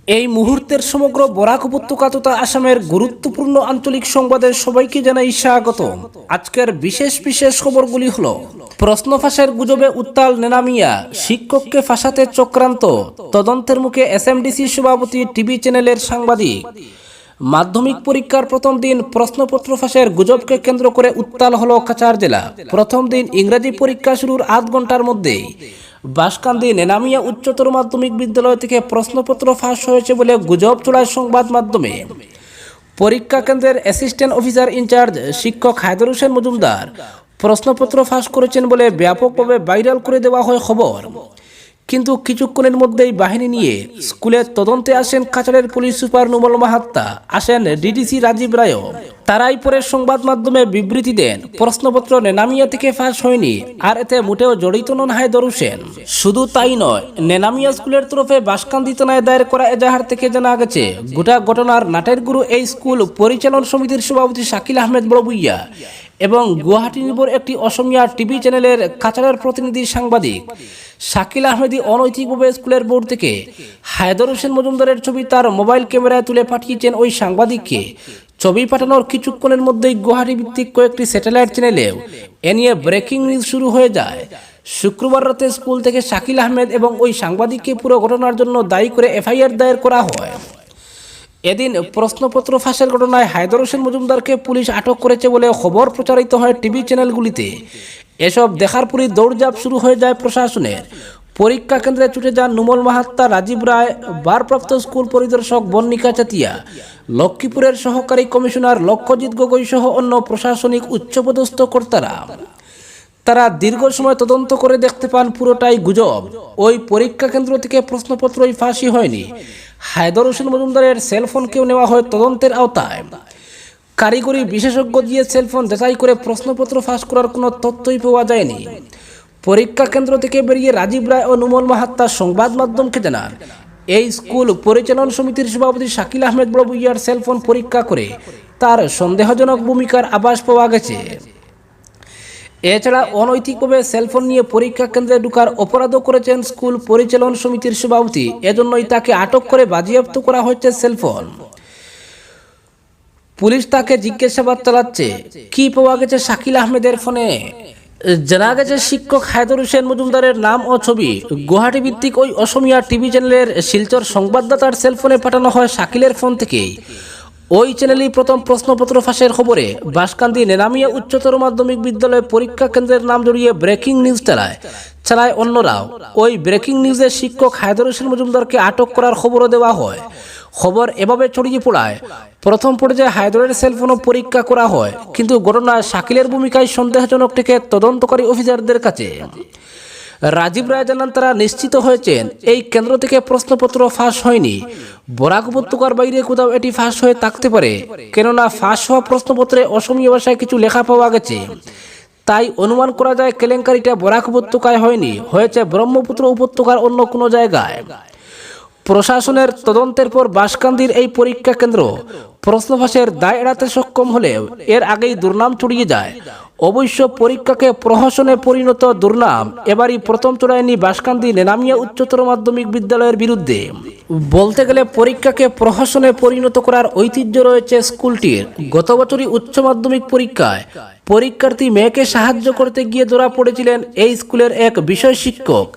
এই মুহূর্তের সমগ্র বরাক উপত্যকা তথা আসামের গুরুত্বপূর্ণ আঞ্চলিক সংবাদে সবাইকে জানাই স্বাগত। আজকের বিশেষ বিশেষ খবরগুলি হলো: প্রশ্ন ফাঁসের গুজবে উত্তাল নেনামিয়া, শিক্ষককে ফাঁসাতে চক্রান্ত, তদন্তের মুখে এসএমডিসি সভাপতি, টিভি চ্যানেলের সাংবাদিক। মাধ্যমিক পরীক্ষার প্রথম দিন প্রশ্নপত্র ফাঁসের গুজবকে কেন্দ্র করে উত্তাল হলো কাছাড় জেলা। প্রথম দিন ইংরেজি পরীক্ষা শুরুর আধ ঘন্টার মধ্যেই বাঁশকান্দি নেনামিয়া উচ্চতর মাধ্যমিক বিদ্যালয় থেকে প্রশ্নপত্র ফাঁস হয়েছে বলে গুজব ছড়ায় সংবাদ মাধ্যমে। পরীক্ষা কেন্দ্রের অ্যাসিস্ট্যান্ট অফিসার ইনচার্জ শিক্ষক হায়দর হোসেন মজুমদার প্রশ্নপত্র ফাঁস করেছেন বলে ব্যাপকভাবে ভাইরাল করে দেওয়া হয় খবর। কিন্তু কিছুক্ষণের মধ্যেই বাহিনী নিয়ে স্কুলের তদন্তে আসেন কাছাড়ের পুলিশ সুপার নুমল মাহাত্তা, আসেন ডিডিসি রাজীব রায়। তারাই পরে সংবাদ মাধ্যমে বিবৃতি দেন, প্রশ্নপত্র নেনামিয়া থেকে ফাঁস হয়নি, আর এতে মোটেও জড়িত নন হায়দর হোসেন। শুধু তাই নয়, নেনামিয়া স্কুলের তরফে বাঁশকান্দি থানায় দায়ের করা এজাহার থেকে জানা গেছে গোটা ঘটনার নাটের গুরু এই স্কুল পরিচালন সমিতির সভাপতি শাকিল আহমেদ বড়ভূইয়া এবং গুয়াহাটি নির্ভর একটি অসমিয়া টিভি চ্যানেলের কাছাড়ের প্রতিনিধি সাংবাদিক শাকিল আহমেদই অনৈতিকভাবে স্কুলের বোর্ড থেকে হায়দর হোসেন মজুমদারের ছবি তার মোবাইল ক্যামেরায় তুলে পাঠিয়েছেন ওই সাংবাদিককে। ছবি পাঠানোর কিছুক্ষণের মধ্যেই গুয়াহাটি ভিত্তিক কয়েকটি স্যাটেলাইট চ্যানেলেও এ নিয়ে ব্রেকিং নিউজ শুরু হয়ে যায়। শুক্রবার রাতে স্কুল থেকে শাকিল আহমেদ এবং ওই সাংবাদিককে পুরো ঘটনার জন্য দায়ী করে এফআইআর দায়ের করা হয়। এদিন প্রশ্নপত্র ফাঁসের ঘটনায় হায়দর হোসেন মজুমদারকে পুলিশ আটক করেছে বলে খবর প্রচারিত হয় টিভি চ্যানেলগুলিতে। এসব দেখার পরই দৌড়ঝাঁপ শুরু হয়ে যায় প্রশাসনের। পরীক্ষা কেন্দ্রে ছুটে যান নুমল মাহাত্তা, রাজীব রায়, ভারপ্রাপ্ত স্কুল পরিদর্শক বন্নিকা চাতিয়া, লক্ষ্মীপুরের সহকারী কমিশনার লক্ষ্যজিৎ গগৈ সহ অন্য প্রশাসনিক উচ্চপদস্থ কর্তারা। তারা দীর্ঘ সময় তদন্ত করে দেখতে পান পুরোটাই গুজব। ওই পরীক্ষা কেন্দ্র থেকে প্রশ্নপত্রই ফাঁসই হয়নি। হায়দর হোসেন মজুমদারের সেলফোনকেও নেওয়া হয় তদন্তের আওতায়। কারিগরি বিশেষজ্ঞ দিয়ে সেলফোন যাচাই করে প্রশ্নপত্র ফাঁস করার কোনো তথ্যই পাওয়া যায়নি। পরীক্ষা কেন্দ্র থেকে বেরিয়ে রাজীব রায় ও নুমল মাহাত্তা সংবাদ মাধ্যমকে জানান, এই স্কুল পরিচালন সমিতির সভাপতি শাকিল আহমেদ বড়ভূইয়ার সেলফোন পরীক্ষা করে তার সন্দেহজনক ভূমিকার আভাস পাওয়া গেছে। এছাড়া অনৈতিকভাবে সেলফোন নিয়ে পরীক্ষা কেন্দ্রে ঢুকার অপরাধও করেছেন স্কুল পরিচালন সমিতির সভাপতি। এজন্যই তাকে আটক করে বাজেয়াপ্ত করা হয়েছে সেলফোন। পুলিশ তাকে জিজ্ঞাসাবাদ চালাচ্ছে। কি পাওয়া গেছে শাকিল আহমেদের ফোনে? জানা গেছে শিক্ষক হায়দর হোসেন মজুমদারের নাম ও ছবি গুয়াহাটি ভিত্তিক ওই অসমিয়া টিভি চ্যানেলের শিলচর সংবাদদাতার সেলফোনে পাঠানো হয় শাকিলের ফোন থেকেই। ওই চ্যানেলই প্রথম প্রশ্নপত্র ফাঁসের খবরে বাঁশকান্দি নেনামিয়া উচ্চতর মাধ্যমিক বিদ্যালয়ে পরীক্ষা কেন্দ্রের নাম জড়িয়ে ব্রেকিং নিউজ চালায় অন্যরাও। ওই ব্রেকিং নিউজে শিক্ষক হায়দর হোসেন মজুমদারকে আটক করার খবরও দেওয়া হয়। খবর এভাবে ছড়িয়ে পড়ায় প্রথম পর্যায়ে হায়দরের সেলফোনও পরীক্ষা করা হয়, কিন্তু ঘটনায় শাকিলের ভূমিকায় সন্দেহজনক থেকে তদন্তকারী অফিসারদের কাছে। রাজীব রায় জানান, তারা নিশ্চিত হয়েছেন এই কেন্দ্র থেকে প্রশ্নপত্র ফাঁস হয়নি। বরাক উপত্যকার বাইরে কোথাও এটি ফাঁস হয়ে থাকতে পারে, কেননা ফাঁস হওয়া প্রশ্নপত্রে অসমীয়া ভাষায় কিছু লেখা পাওয়া গেছে। তাই অনুমান করা যায় কেলেঙ্কারিটা বরাক উপত্যকায় হয়নি, হয়েছে ব্রহ্মপুত্র উপত্যকার অন্য কোনো জায়গায়। প্রশাসনের তদন্তের পর বাঁশকান্দির এই পরীক্ষা কেন্দ্র প্রশ্নফাঁসের দায় এড়াতে সক্ষম হলেও এর আগেই দুর্নাম ছড়িয়ে যায়। অবশ্য পরীক্ষাকে প্রহসনে পরিণত দুর্নাম এবারই প্রথম চড়ায়নি বাঁশকান্দি নেনামিয়া উচ্চতর মাধ্যমিক বিদ্যালয়ের বিরুদ্ধে। বলতে গেলে পরীক্ষাকে প্রহসনে পরিণত করার ঐতিহ্য রয়েছে স্কুলটির। গত বছরই উচ্চ মাধ্যমিক পরীক্ষায় পরীক্ষার্থী মেয়েকে সাহায্য করতে গিয়ে ধরা পড়েছিলেন এই স্কুলের এক বিষয় শিক্ষক।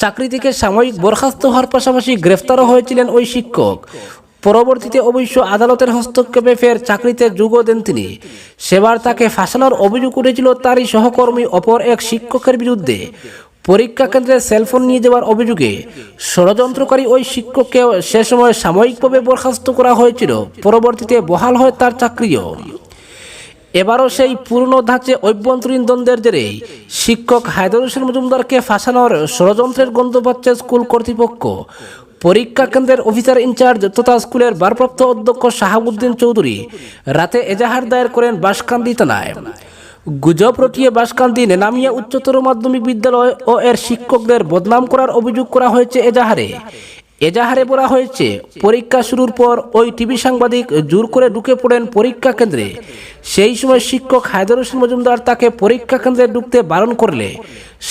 চাকরি থেকে সাময়িক বরখাস্ত হওয়ার পাশাপাশি গ্রেফতারও হয়েছিলেন ওই শিক্ষক। পরবর্তীতে অবশ্য আদালতের হস্তক্ষেপে ফের চাকরিতে যোগ দেন তিনি। সেবার তাকে ফাঁসানোর অভিযোগ উঠেছিল তারই সহকর্মী অপর এক শিক্ষকের বিরুদ্ধে। পরীক্ষা কেন্দ্রে সেলফোন নিয়ে যাওয়ার অভিযোগে ষড়যন্ত্রকারী ওই শিক্ষককে সে সময় সাময়িকভাবে বরখাস্ত করা হয়েছিল। পরবর্তীতে বহাল হয় তার চাকরিও। এবারও সেই পুরনো ধাঁচে অভ্যন্তরীণ দ্বন্দ্বের জেরে শিক্ষক হায়দর হোসেন মজুমদারকে ফাঁসানোর ষড়যন্ত্রের গন্ধ পাচ্ছে স্কুল কর্তৃপক্ষ। পরীক্ষা কেন্দ্রের অফিসার ইনচার্জ তথা স্কুলের ভারপ্রাপ্ত অধ্যক্ষ শাহাবুদ্দিন চৌধুরী রাতে এজাহার দায়ের করেন বাঁশকান্দি থানায়। গুজব রটিয়ে বাঁশকান্দি নেনামিয়া উচ্চতর মাধ্যমিক বিদ্যালয় ও এর শিক্ষকদের বদনাম করার অভিযোগ করা হয়েছে এজাহারে বলা হয়েছে, পরীক্ষা শুরুর পর ওই টিভি সাংবাদিক জোর করে ঢুকে পড়েন পরীক্ষা কেন্দ্রে। সেই সময় শিক্ষক হায়দর হোসেন মজুমদার তাকে পরীক্ষা কেন্দ্রে ঢুকতে বারণ করলে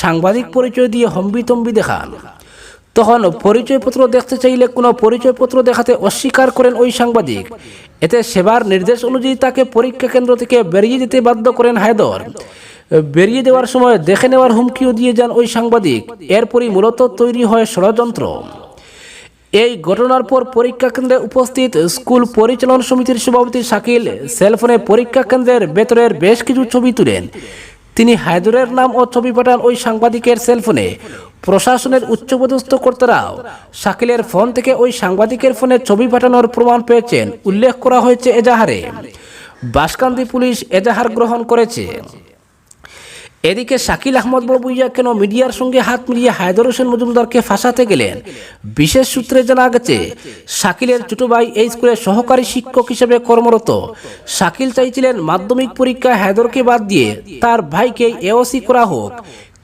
সাংবাদিক পরিচয় দিয়ে হম্বিতম্বি দেখান। তখন পরিচয়পত্র দেখতে চাইলে কোনো পরিচয়পত্র দেখাতে অস্বীকার করেন ওই সাংবাদিক। এতে সেবার নির্দেশ অনুযায়ী তাকে পরীক্ষা কেন্দ্র থেকে বেরিয়ে যেতে বাধ্য করেন হায়দর। বেরিয়ে দেওয়ার সময় দেখে নেওয়ার হুমকিও দিয়ে যান ওই সাংবাদিক। এরপরই মূলত তৈরি হয় ষড়যন্ত্র। এই ঘটনার পর পরীক্ষা কেন্দ্রে উপস্থিত স্কুল পরিচালন সমিতির সভাপতি শাকিল সেলফোনে পরীক্ষা কেন্দ্রের ভেতরের বেশ কিছু ছবি তুলেন। তিনি হায়দরের নাম ও ছবি পাঠান ওই সাংবাদিকের সেলফোনে। প্রশাসনের উচ্চপদস্থ কর্তারাও শাকিলের ফোন থেকে ওই সাংবাদিকের ফোনে ছবি পাঠানোর প্রমাণ পেয়েছেন, উল্লেখ করা হয়েছে এজাহারে। বাঁশকান্দি পুলিশ এজাহার গ্রহণ করেছে। এদিকে শাকিল আহমদ বড়ভূঁইয়া কেন মিডিয়ার সঙ্গে হাত মিলিয়ে হায়দর হোসেন মজুমদারকে ফাঁসাতে গেলেন? বিশেষ সূত্রে জানা গেছে, শাকিলের ছোট ভাই এই স্কুলে সহকারী শিক্ষক হিসেবে কর্মরত। শাকিল চাইছিলেন মাধ্যমিক পরীক্ষায় হায়দরকে বাদ দিয়ে তার ভাইকে এওসি করা হোক,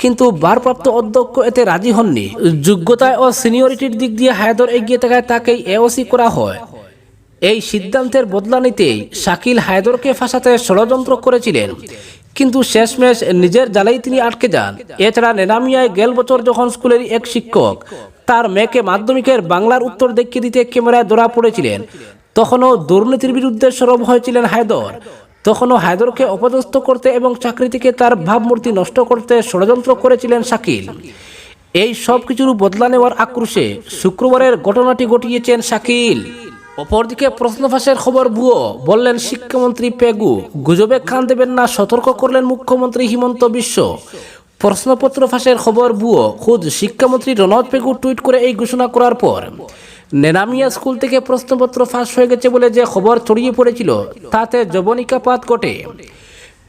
কিন্তু ভারপ্রাপ্ত অধ্যক্ষ এতে রাজি হননি। যোগ্যতায় ও সিনিয়রিটির দিক দিয়ে হায়দর এগিয়ে থাকায় তাকেই এওসি করা হয়। এই সিদ্ধান্তের বদলা নিতেই শাকিল হায়দরকে ফাঁসাতে ষড়যন্ত্র করেছিলেন, কিন্তু শেষমেশ নিজের জালেই তিনি আটকে যান। এছাড়া নেনামিয়ায় গেল বছর যখন স্কুলের এক শিক্ষক তার মেয়েকে মাধ্যমিকের বাংলার উত্তর দেখিয়ে দিতে ক্যামেরায় ধরা পড়েছিলেন, তখনও দুর্নীতির বিরুদ্ধে সরব হয়েছিলেন হায়দর। তখনও হায়দরকে অপদস্থ করতে এবং চাকরি থেকে তার ভাবমূর্তি নষ্ট করতে ষড়যন্ত্র করেছিলেন শাকিল। এই সব কিছুর বদলা নেওয়ার আক্রোশে শুক্রবারের ঘটনাটি ঘটিয়েছেন শাকিল। অপরদিকে প্রশ্ন ফাঁসের খবর ভুয়ো বললেন শিক্ষামন্ত্রী পেগু। গুজবে কান দেবেন না, সতর্ক করলেন মুখ্যমন্ত্রী হিমন্ত বিশ্ব। প্রশ্নপত্র ফাঁসের খবর ভুয়ো, খুদ শিক্ষামন্ত্রী রনজ পেগু টুইট করে এই ঘোষণা করার পর নেনামিয়া স্কুল থেকে প্রশ্নপত্র ফাঁস হয়ে গেছে বলে যে খবর ছড়িয়ে পড়েছিল তাতে যবনিকাপাত ঘটে।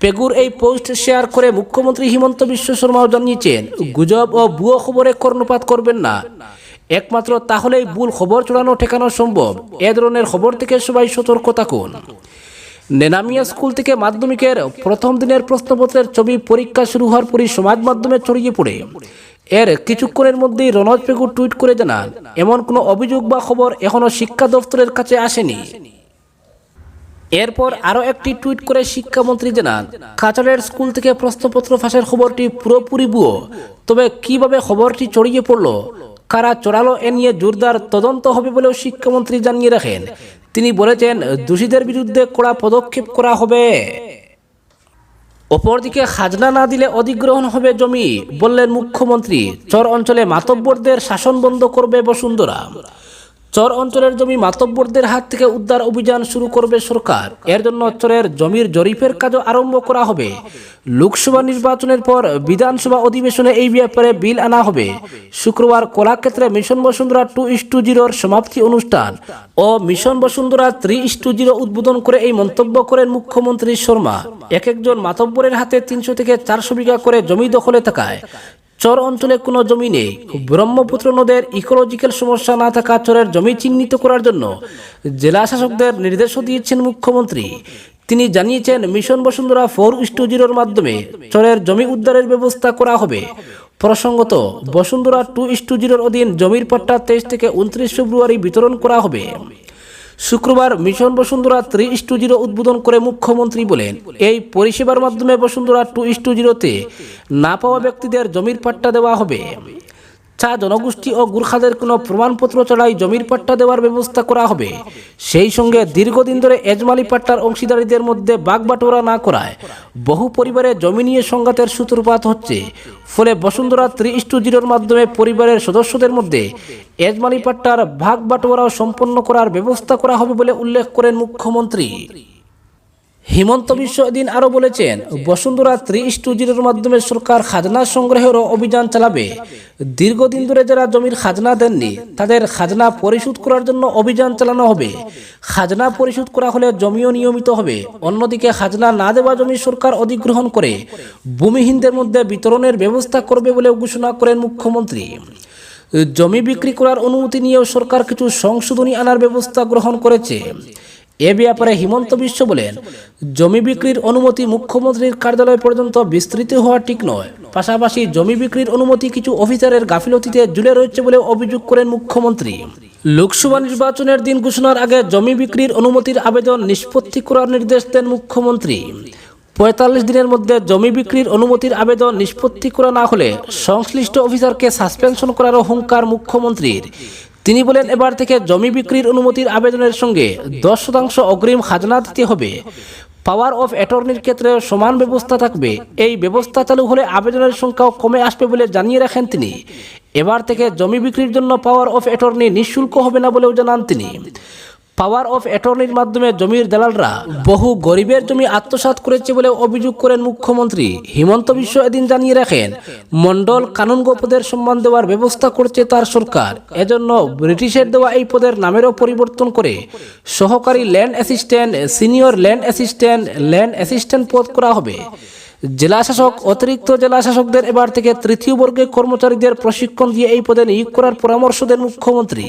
পেগুর এই পোস্ট শেয়ার করে মুখ্যমন্ত্রী হিমন্ত বিশ্ব শর্মাও জানিয়েছেন, গুজব ও ভুয়ো খবরে কর্ণপাত করবেন না, একমাত্র তাহলেই ভুল খবর ছড়ানো ঠেকানো সম্ভব। এ ধরনের খবর থেকে সবাই সতর্ক থাকুন। নেনামিয়া স্কুল থেকে মাধ্যমিকের প্রথম দিনের প্রশ্নপত্রের ছবি পরীক্ষা শুরু হওয়ার পরই সমাজ মাধ্যমে ছড়িয়ে পড়ে। এর কিছুক্ষণের মধ্যেই রনজ পেগু টুইট করে জানান, এমন কোনো অভিযোগ বা খবর এখনো শিক্ষা দপ্তরের কাছে আসেনি। এরপর আরও একটি টুইট করে শিক্ষামন্ত্রী জানান, কাছাড়ের স্কুল থেকে প্রশ্নপত্র ফাঁসের খবরটি পুরোপুরি ভুয়ো। তবে কিভাবে খবরটি ছড়িয়ে পড়ল, কারা চড়ালো, এ নিয়ে জোরদার তদন্ত হবে বলেও শিক্ষামন্ত্রী জানিয়ে রাখেন। তিনি বলেছেন, দোষীদের বিরুদ্ধে কড়া পদক্ষেপ করা হবে। অপরদিকে খাজনা না দিলে অধিগ্রহণ হবে জমি, বললেন মুখ্যমন্ত্রী। চর অঞ্চলে মাতব্বরদের শাসন বন্ধ করবে বসুন্ধরা। চর অঞ্চলের জমি মাতব্বরদের হাত থেকে উদ্ধার অভিযান শুরু করবে সরকার। এর জন্য চরের জমির জরিপের কাজও আরম্ভ করা হবে। লোকসভা নির্বাচনের পর বিধানসভা অধিবেশনে এই ব্যাপারে বিল আনা হবে। শুক্রবার কলাক্ষেত্রে মিশন বসুন্ধরা 2:0 সমাপ্তি অনুষ্ঠান ও মিশন বসুন্ধরা 3:0 উদ্বোধন করে এই মন্তব্য করেন মুখ্যমন্ত্রী শর্মা। এক একজন মাতব্বরের হাতে 300 থেকে 400 বিঘা করে জমি দখলে থাকায় চর অঞ্চলে কোনো জমি নেই। ব্রহ্মপুত্র নদের ইকোলজিক্যাল সমস্যা না থাকা চরের জমি চিহ্নিত করার জন্য জেলা শাসকদের নির্দেশও দিয়েছেন মুখ্যমন্ত্রী। তিনি জানিয়েছেন, মিশন বসুন্ধরা 4:0 মাধ্যমে চরের জমি উদ্ধারের ব্যবস্থা করা হবে। প্রসঙ্গত, বসুন্ধরা 2:0 অধীন জমির পাট্টা 23 থেকে 29 ফেব্রুয়ারি বিতরণ করা হবে। শুক্রবার মিশন বসুন্ধরা 3:0 উদ্বোধন করে মুখ্যমন্ত্রী বলেন, এই পরিষেবার মাধ্যমে বসুন্ধরা 2:0-তে না পাওয়া ব্যক্তিদের জমির পাট্টা দেওয়া হবে। চা জনগোষ্ঠী ও গুর্খাদের কোনো প্রমাণপত্র ছাড়াই জমির পাট্টা দেওয়ার ব্যবস্থা করা হবে। সেই সঙ্গে দীর্ঘদিন ধরে এজমালি পাট্টার অংশীদারীদের মধ্যে বাগবাটোয়ারা না করায় বহু পরিবারে জমি নিয়ে সংঘাতের সূত্রপাত হচ্ছে। ফলে বসুন্ধরা 3:0 মাধ্যমে পরিবারের সদস্যদের মধ্যে এজমালি পাট্টার ভাগ বাটোয়ারাও সম্পন্ন করার ব্যবস্থা করা হবে বলে উল্লেখ করেন মুখ্যমন্ত্রী। হিমন্ত বিশ্ব এদিন আরও বলেছেন, বসুন্ধরা 3:0 মাধ্যমে সরকার খাজনা সংগ্রহেরও অভিযান চালাবে। দীর্ঘদিন ধরে যারা জমির খাজনা দেননি তাদের খাজনা পরিশোধ করার জন্য অভিযান চালানো হবে। খাজনা পরিশোধ করা হলে জমিও নিয়মিত হবে। অন্যদিকে খাজনা না দেওয়া জমি সরকার অধিগ্রহণ করে ভূমিহীনদের মধ্যে বিতরণের ব্যবস্থা করবে বলে ঘোষণা করেন মুখ্যমন্ত্রী। জমি বিক্রি করার অনুমতি নিয়েও সরকার কিছু সংশোধনী আনার ব্যবস্থা গ্রহণ করেছে। এ ব্যাপারে হিমন্ত বিশ্ব বলেন, জমি বিক্রির অনুমতি মুখ্যমন্ত্রীর কার্যালয় পর্যন্ত বিস্তৃত হওয়া ঠিক নয়। পাশাপাশি জমি বিক্রির অনুমতি কিছু অফিসারের গাফিলতিতে ঝুলে রয়েছে বলে অভিযোগ করেন মুখ্যমন্ত্রী। লোকসভা নির্বাচনের দিন ঘোষণার আগে জমি বিক্রির অনুমতির আবেদন নিষ্পত্তি করার নির্দেশ দেন মুখ্যমন্ত্রী। 45 দিনের মধ্যে জমি বিক্রির অনুমতির আবেদন নিষ্পত্তি করা না হলে সংশ্লিষ্ট অফিসারকে সাসপেনশন করারও হুঙ্কার মুখ্যমন্ত্রীর। তিনি বলেন, এবার থেকে জমি বিক্রির অনুমতির আবেদনের সঙ্গে 10% অগ্রিম খাজনা দিতে হবে। পাওয়ার অফ অ্যাটর্নির ক্ষেত্রে সমান ব্যবস্থা থাকবে। এই ব্যবস্থা চালু হলে আবেদনের সংখ্যাও কমে আসবে বলে জানিয়ে রাখেন তিনি। এবার থেকে জমি বিক্রির জন্য পাওয়ার অফ অ্যাটর্নি নিঃশুল্ক হবে না বলেও জানান তিনি। পাওয়ার অফ অ্যাটর্নির মাধ্যমে জমির দালালরা বহু গরিবের জমি আত্মসাৎ করেছে বলে অভিযোগ করেন মুখ্যমন্ত্রী। হিমন্ত বিশ্ব এদিন জানিয়ে রাখেন, মন্ডল কানুনগো পদের সম্মান দেওয়ার ব্যবস্থা করছে তার সরকার। এজন্য ব্রিটিশের দেওয়া এই পদের নামেরও পরিবর্তন করে সহকারী land assistant, senior land assistant পদ করা হবে। জেলা শাসক, অতিরিক্ত জেলা শাসকদের এবার থেকে তৃতীয় বর্গের কর্মচারীদের প্রশিক্ষণ দিয়ে এই পদে নিয়োগ করার পরামর্শ দেন মুখ্যমন্ত্রী।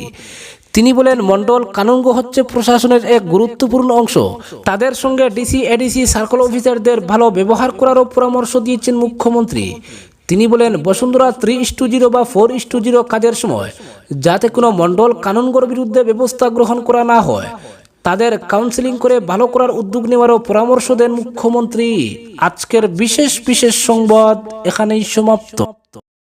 তিনি বলেন, মন্ডল কানুনগো হচ্ছে প্রশাসনের এক গুরুত্বপূর্ণ অংশ। তাদের সঙ্গে ডিসি, এডিসি, সার্কেল অফিসারদের ভালো ব্যবহার করারও পরামর্শ দিয়েছেন মুখ্যমন্ত্রী। তিনি বলেন, বসুন্ধরা 3:0 বা 4:0 কাজের সময় যাতে কোনো মন্ডল কানুনগোর বিরুদ্ধে ব্যবস্থা গ্রহণ করা না হয়, তাদের কাউন্সেলিং করে ভালো করার উদ্যোগ নেওয়ারও পরামর্শ দেন মুখ্যমন্ত্রী। আজকের বিশেষ সংবাদ এখানেই সমাপ্ত।